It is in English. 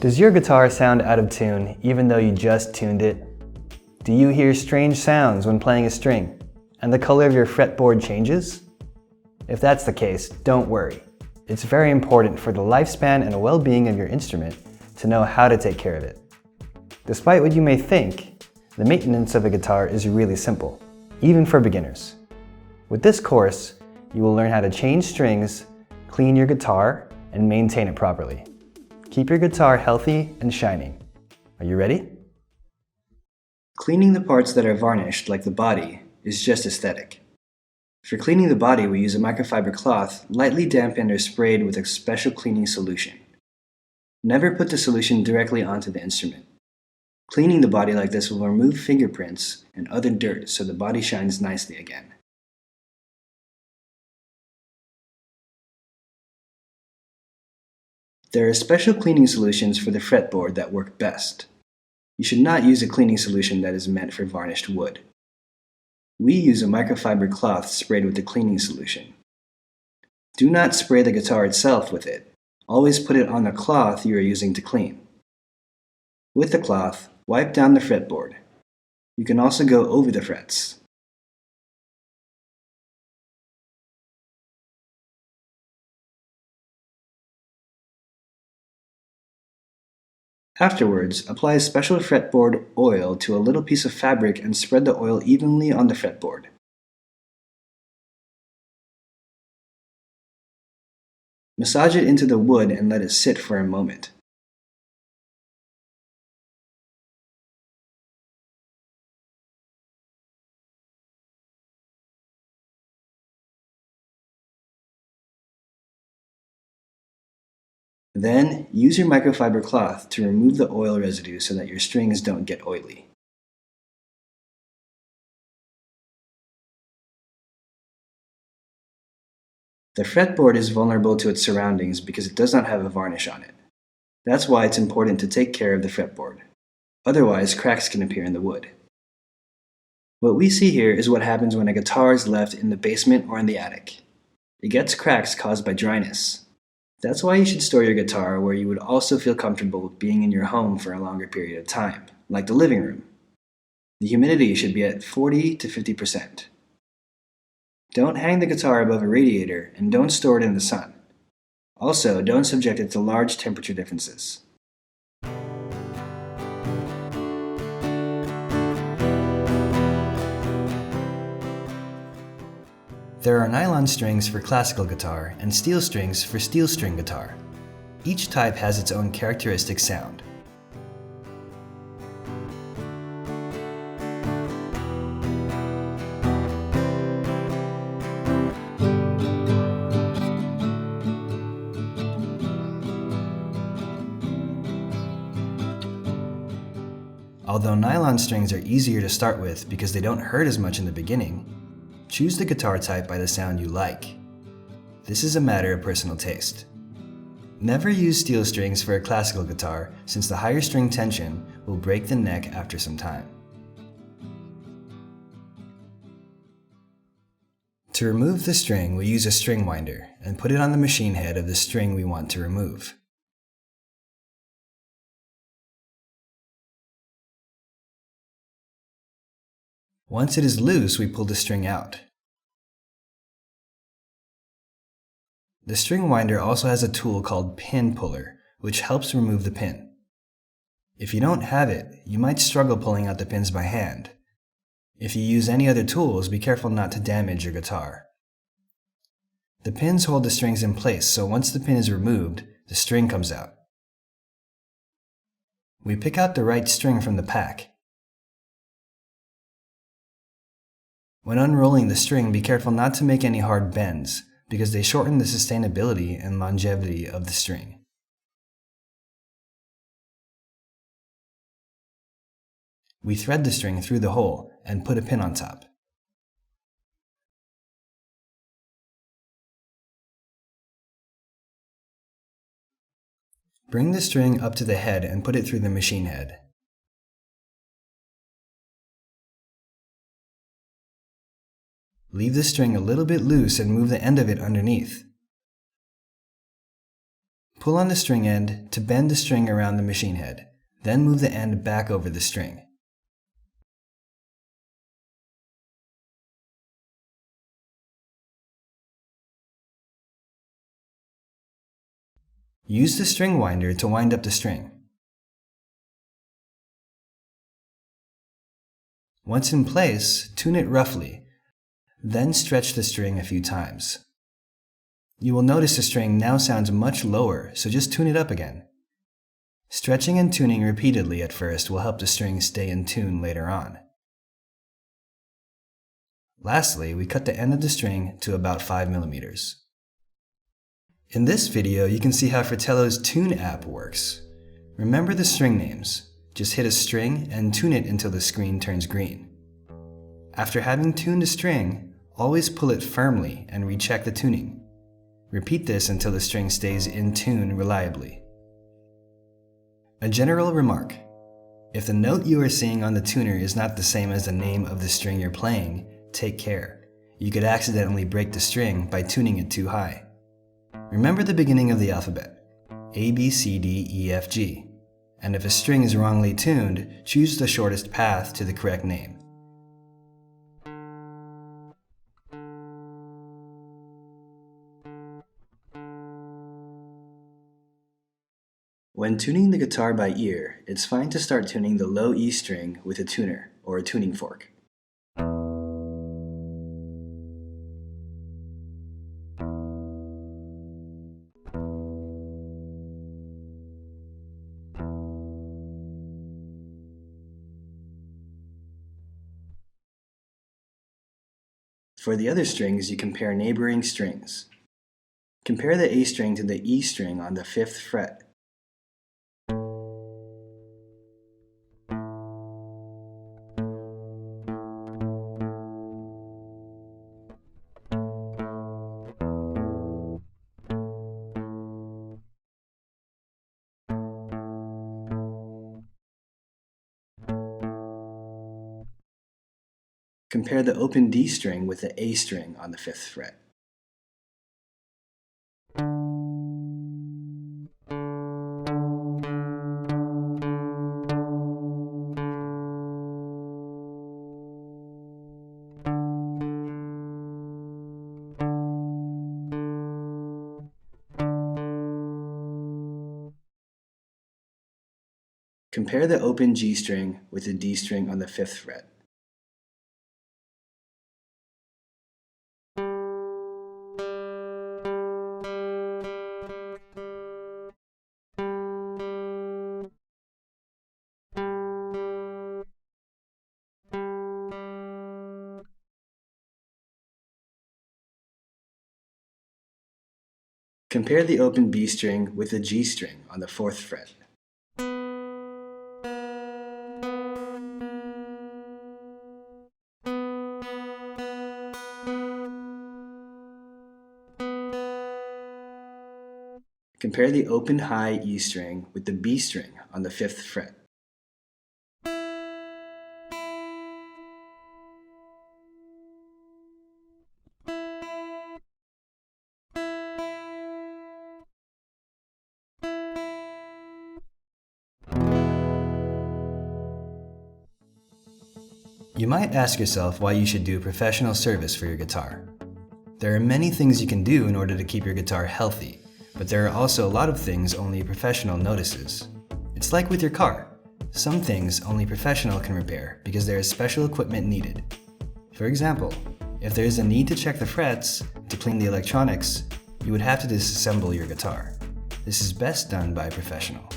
Does your guitar sound out of tune even though you just tuned it? Do you hear strange sounds when playing a string, and the color of your fretboard changes? If that's the case, don't worry. It's very important for the lifespan and well-being of your instrument to know how to take care of it. Despite what you may think, the maintenance of a guitar is really simple, even for beginners. With this course, you will learn how to change strings, clean your guitar, and maintain it properly. Keep your guitar healthy and shining. Are you ready? Cleaning the parts that are varnished, like the body, is just aesthetic. For cleaning the body, we use a microfiber cloth lightly dampened or sprayed with a special cleaning solution. Never put the solution directly onto the instrument. Cleaning the body like this will remove fingerprints and other dirt so the body shines nicely again. There are special cleaning solutions for the fretboard that work best. You should not use a cleaning solution that is meant for varnished wood. We use a microfiber cloth sprayed with the cleaning solution. Do not spray the guitar itself with it. Always put it on the cloth you are using to clean. With the cloth, wipe down the fretboard. You can also go over the frets. Afterwards, apply a special fretboard oil to a little piece of fabric and spread the oil evenly on the fretboard. Massage it into the wood and let it sit for a moment. Then, use your microfiber cloth to remove the oil residue so that your strings don't get oily. The fretboard is vulnerable to its surroundings because it does not have a varnish on it. That's why it's important to take care of the fretboard. Otherwise, cracks can appear in the wood. What we see here is what happens when a guitar is left in the basement or in the attic. It gets cracks caused by dryness. That's why you should store your guitar where you would also feel comfortable being in your home for a longer period of time, like the living room. The humidity should be at 40 to 50%. Don't hang the guitar above a radiator and don't store it in the sun. Also, don't subject it to large temperature differences. There are nylon strings for classical guitar and steel strings for steel string guitar. Each type has its own characteristic sound. Although nylon strings are easier to start with because they don't hurt as much in the beginning, choose the guitar type by the sound you like. This is a matter of personal taste. Never use steel strings for a classical guitar since the higher string tension will break the neck after some time. To remove the string, we use a string winder and put it on the machine head of the string we want to remove. Once it is loose, we pull the string out. The string winder also has a tool called pin puller, which helps remove the pin. If you don't have it, you might struggle pulling out the pins by hand. If you use any other tools, be careful not to damage your guitar. The pins hold the strings in place, so once the pin is removed, the string comes out. We pick out the right string from the pack. When unrolling the string, be careful not to make any hard bends, because they shorten the sustainability and longevity of the string. We thread the string through the hole and put a pin on top. Bring the string up to the head and put it through the machine head. Leave the string a little bit loose and move the end of it underneath. Pull on the string end to bend the string around the machine head, then move the end back over the string. Use the string winder to wind up the string. Once in place, tune it roughly, then stretch the string a few times. You will notice the string now sounds much lower, so just tune it up again. Stretching and tuning repeatedly at first will help the string stay in tune later on. Lastly, we cut the end of the string to about 5 mm. In this video, you can see how Fretello's Tune app works. Remember the string names. Just hit a string and tune it until the screen turns green. After having tuned a string, always pull it firmly and recheck the tuning. Repeat this until the string stays in tune reliably. A general remark: if the note you are seeing on the tuner is not the same as the name of the string you're playing, take care. You could accidentally break the string by tuning it too high. Remember the beginning of the alphabet: A, B, C, D, E, F, G. And if a string is wrongly tuned, choose the shortest path to the correct name. When tuning the guitar by ear, it's fine to start tuning the low E string with a tuner or a tuning fork. For the other strings, you compare neighboring strings. Compare the A string to the E string on the 5th fret. Compare the open D string with the A string on the 5th fret. Compare the open G string with the D string on the 5th fret. Compare the open B string with the G string on the 4th fret. Compare the open high E string with the B string on the 5th fret. You might ask yourself why you should do professional service for your guitar. There are many things you can do in order to keep your guitar healthy, but there are also a lot of things only a professional notices. It's like with your car. Some things only a professional can repair because there is special equipment needed. For example, if there is a need to check the frets, to clean the electronics, you would have to disassemble your guitar. This is best done by a professional.